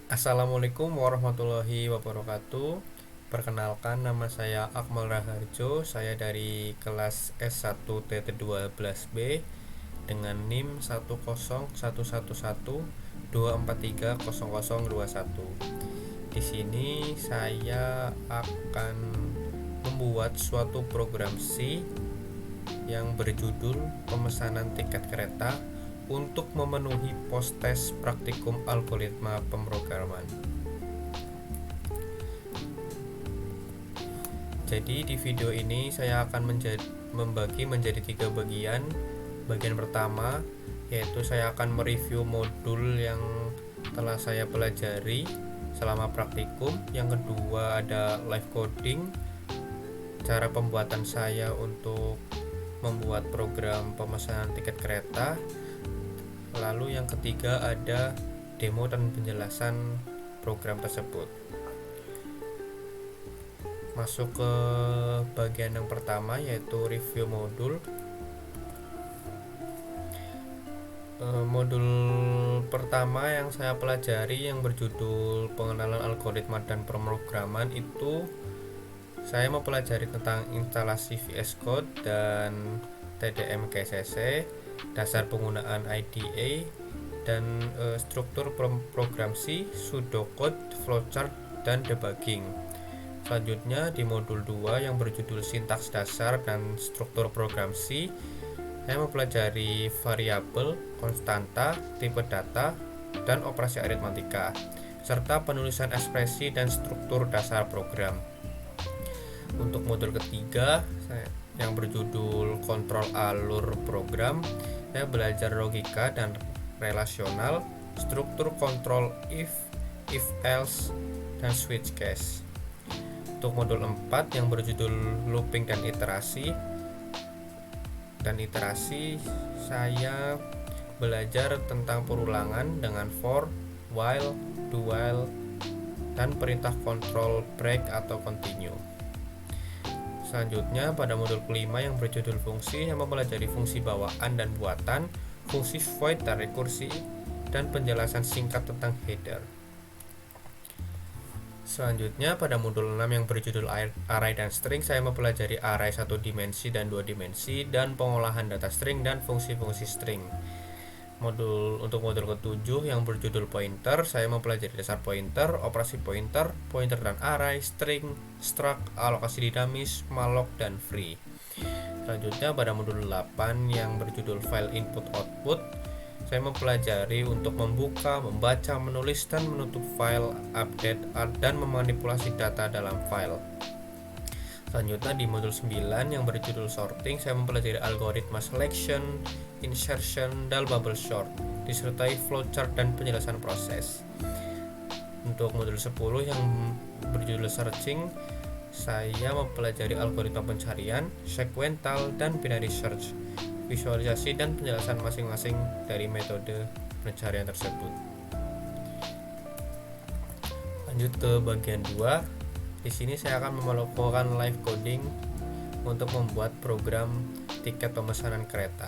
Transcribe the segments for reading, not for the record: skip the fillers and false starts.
Assalamualaikum warahmatullahi wabarakatuh. Perkenalkan, nama saya Akmal Raharjo. Saya dari kelas S1T12B dengan NIM 10111243021. Di sini saya akan membuat suatu program C yang berjudul pemesanan tiket kereta untuk memenuhi pos-tes praktikum algoritma pemrograman. Jadi di video ini saya akan membagi menjadi 3 bagian. Bagian pertama yaitu saya akan mereview modul yang telah saya pelajari selama praktikum. Yang kedua ada live coding, cara pembuatan saya untuk membuat program pemesanan tiket kereta. Lalu yang ketiga ada demo dan penjelasan program tersebut. Masuk ke bagian yang pertama yaitu review modul. Modul pertama yang saya pelajari yang berjudul pengenalan algoritma dan pemrograman itu saya mempelajari tentang instalasi VS Code dan TDM KCC, dasar penggunaan IDE, dan struktur program C, pseudocode, flowchart, dan debugging. Selanjutnya di modul 2 yang berjudul sintaks dasar dan struktur program C, saya mempelajari variabel, konstanta, tipe data, dan operasi aritmatika, serta penulisan ekspresi dan struktur dasar program. Untuk modul ketiga yang berjudul kontrol alur program, saya belajar logika dan relasional, struktur kontrol if else, dan switch case. Untuk modul 4 yang berjudul looping dan iterasi, saya belajar tentang perulangan dengan for, while, do while, dan perintah kontrol break atau continue. Selanjutnya pada modul kelima yang berjudul fungsi, saya mempelajari fungsi bawaan dan buatan, fungsi void dan rekursi, dan penjelasan singkat tentang header. Selanjutnya pada modul 6 yang berjudul array dan string, saya mempelajari array 1 dimensi dan 2 dimensi, dan pengolahan data string dan fungsi-fungsi string. Untuk modul ke-7 yang berjudul pointer, saya mempelajari dasar pointer, operasi pointer, pointer dan array, string, struct, alokasi dinamis, malloc, dan free. Selanjutnya pada modul 8 yang berjudul file input output, saya mempelajari untuk membuka, membaca, menulis, dan menutup file, update, dan memanipulasi data dalam file. Selanjutnya di modul 9 yang berjudul sorting, saya mempelajari algoritma selection, insertion, dan bubble sort, disertai flowchart dan penjelasan proses. Untuk modul 10 yang berjudul searching, saya mempelajari algoritma pencarian, sequential, dan binary search, visualisasi dan penjelasan masing-masing dari metode pencarian tersebut. Lanjut ke bagian 2. Di sini saya akan melakukan live coding untuk membuat program tiket pemesanan kereta.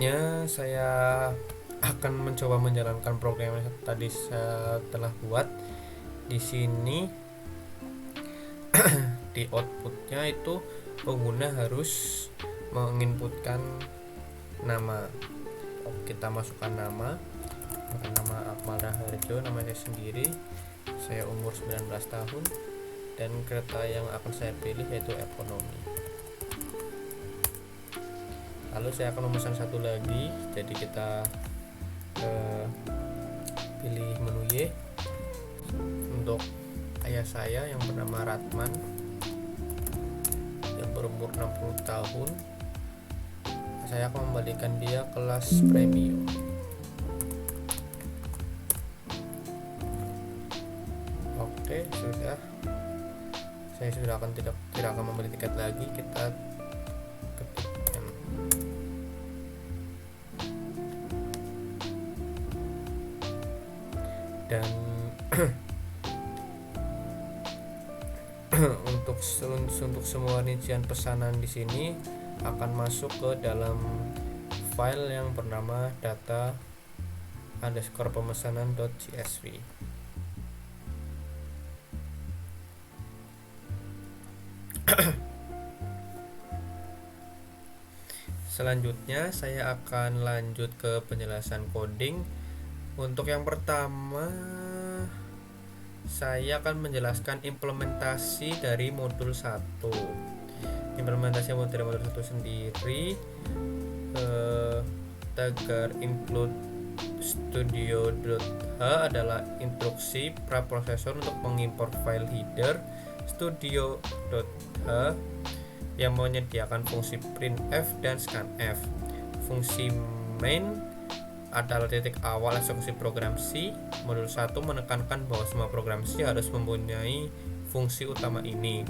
Selanjutnya saya akan mencoba menjalankan program yang tadi saya telah buat. Di sini di outputnya itu pengguna harus menginputkan nama. Kita masukkan nama Akmal Raharjo, nama saya sendiri, saya umur 19 tahun, dan kereta yang akan saya pilih yaitu ekonomi. Lalu saya akan memesan satu lagi, jadi kita pilih menu Y. Untuk ayah saya yang bernama Ratman, yang berumur 60 tahun, saya akan membalikan dia kelas premium. Oke, sudah. Saya sudah tidak akan membeli tiket lagi. Kita ketikkan. Dan untuk semua rincian pesanan di sini akan masuk ke dalam file yang bernama data_pemesanan.csv. Selanjutnya saya akan lanjut ke penjelasan coding. Untuk yang pertama, saya akan menjelaskan implementasi dari modul 1. Implementasi dari modul 1 sendiri, tagar include studio.h adalah instruksi preprocessor untuk mengimpor file header studio.h yang menyediakan fungsi printf dan scanf. Fungsi main adalah titik awal eksekusi program C. Modul 1 menekankan bahwa semua program C harus mempunyai fungsi utama ini.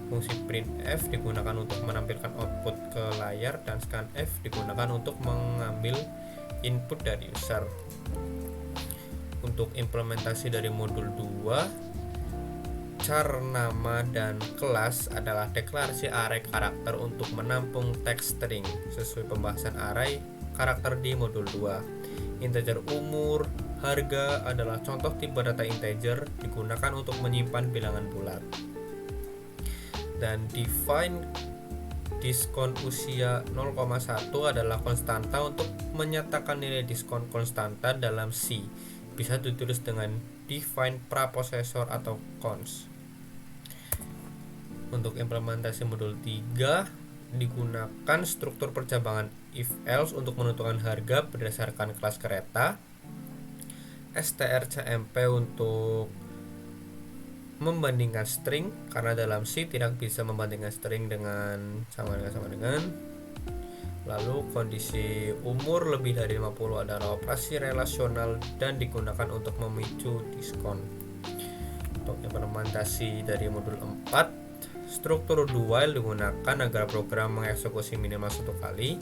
Fungsi printf digunakan untuk menampilkan output ke layar dan scanf digunakan untuk mengambil input dari user. Untuk implementasi dari modul 2, char nama dan kelas adalah deklarasi array karakter untuk menampung teks string sesuai pembahasan array karakter di modul 2. Integer umur, harga adalah contoh tipe data integer digunakan untuk menyimpan bilangan bulat. Dan define diskon usia 0,1 adalah konstanta untuk menyatakan nilai diskon konstanta dalam C. Bisa ditulis dengan define preprocessor atau cons. Untuk implementasi modul 3 digunakan struktur percabangan if else untuk menentukan harga berdasarkan kelas kereta, strcmp untuk membandingkan string karena dalam C tidak bisa membandingkan string dengan sama dengan. Lalu kondisi umur lebih dari 50 adalah operasi relasional dan digunakan untuk memicu diskon. Untuk implementasi dari modul 4, struktur do while digunakan agar program mengeksekusi minimal satu kali.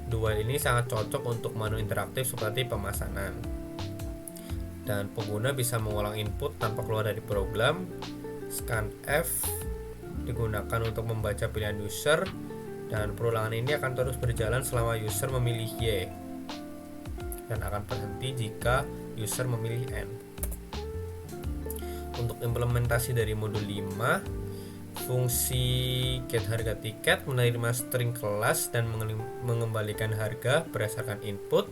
Do while ini sangat cocok untuk menu interaktif seperti pemesanan. Dan pengguna bisa mengulang input tanpa keluar dari program. Scanf digunakan untuk membaca pilihan user, dan perulangan ini akan terus berjalan selama user memilih Y dan akan berhenti jika user memilih N. Untuk implementasi dari modul 5, fungsi get harga tiket menerima string kelas dan mengembalikan harga berdasarkan input.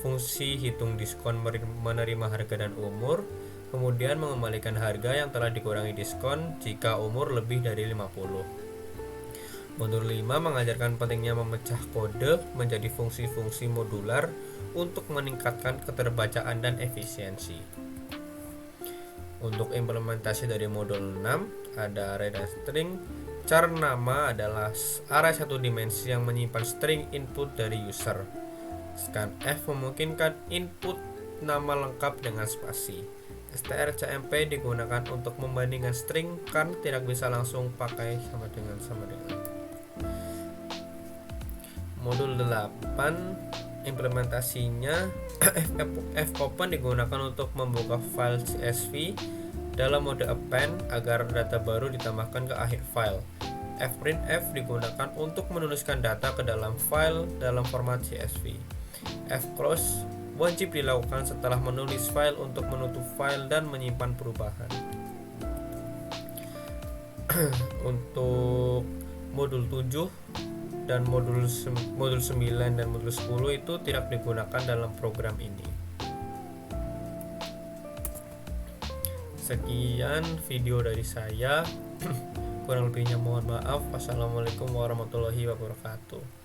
Fungsi hitung diskon menerima harga dan umur, kemudian mengembalikan harga yang telah dikurangi diskon jika umur lebih dari 50. Modul 5 mengajarkan pentingnya memecah kode menjadi fungsi-fungsi modular untuk meningkatkan keterbacaan dan efisiensi. Untuk implementasi dari modul 6 ada array dan string. Char nama adalah array satu dimensi yang menyimpan string input dari user. Scanf memungkinkan input nama lengkap dengan spasi. strcmp digunakan untuk membandingkan string karena tidak bisa langsung pakai sama dengan. Modul 8 implementasinya fopen digunakan untuk membuka file CSV dalam mode append agar data baru ditambahkan ke akhir file. fprintf digunakan untuk menuliskan data ke dalam file dalam format CSV. fclose wajib dilakukan setelah menulis file untuk menutup file dan menyimpan perubahan. Untuk modul 7 dan modul 9 dan modul 10 itu tidak digunakan dalam program ini. Sekian video dari saya. Kurang lebihnya mohon maaf. Wassalamualaikum warahmatullahi wabarakatuh.